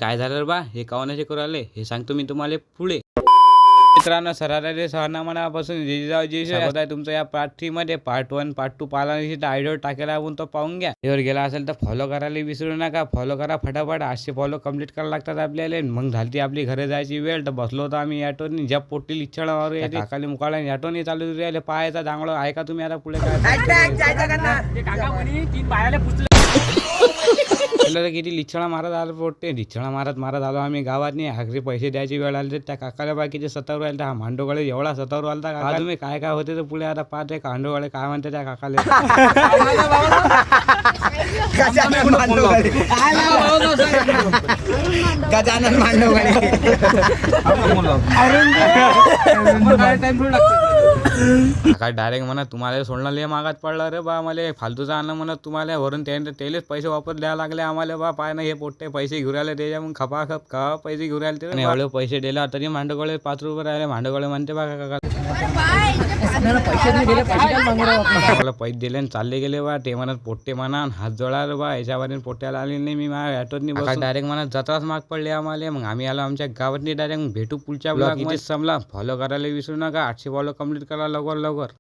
काय झालं रे बा, हे कावनाचे करू आले हे सांगतो मी तुम्हाला पुढे. मित्रांनो, सरासरी सहा मनापासून स्वागत आहे तुमचं या पार्ट 3 मध्ये. पार्ट 1 पार्ट 2 पाहिला आयडिओ टाकेला आपण तो पाहून घ्या. त्यावर गेला असेल तर फॉलो करायला विसरू नका. फॉलो करा फटाफट. 800 फॉलो कंप्लीट करायला लागतात आपल्याला. मग झाली आपली घरी जायची वेळ. तर बसलो होतो आम्ही ऑटोनी. ज्या पोटील इच्छा मारू काकाली मुकाळा ऑटोनी चालू राहिले. पाहायचा चांगलं ऐका तुम्ही आता पुढे काय. किती लिच्छळा मारत आलो पोट्टे. लिच्छळा मारत आलो आम्ही गावात. नाही आखरी पैसे द्यायची वेळ आली तर त्या काकाला बाकीचे 70 राहिले. हा मांडोगळे एवढा 70 आलता काका. तुम्ही काय काय होते तर पुढे आता पाहते कांडोगळे काय म्हणते त्या काकाला. गजानन मांडवगळे. काय डायरेक्ट म्हणा तुम्हाला सोडणं लय मागात पडला रे बा. मला फालतूचं आणलं म्हणत तुम्हाला. वरून तेलेच पैसे वापर द्यायला लागले आम्हाला बा. पाय ना हे पोट्टे पैसे घेऊन राहिले त्याच्या. मग खपाखप का पैसे घेऊन राहिले ते. एवढे पैसे दिला तरी मांडोगळे 5 रुपये राहिले. मांडोगळे म्हणते बा काका मला पैसे दिले आणि चालले गेले बा. ते म्हणत पोट्टे म्हणा हात जोडा बा. याच्यावर पोट्ट्याला आले नाही. मी माझ्या ऑटोनी बसून डायरेक्ट म्हणत जत्राच माग पडले आम्हाला. मग आम्ही आलो आमच्या गावातनी डायरेक्ट. भेटू पुढच्या ब्लॉग मध्ये. समला फॉलो करायला विसरू नका. 800 फॉलो कंप्लीट करा लवकर.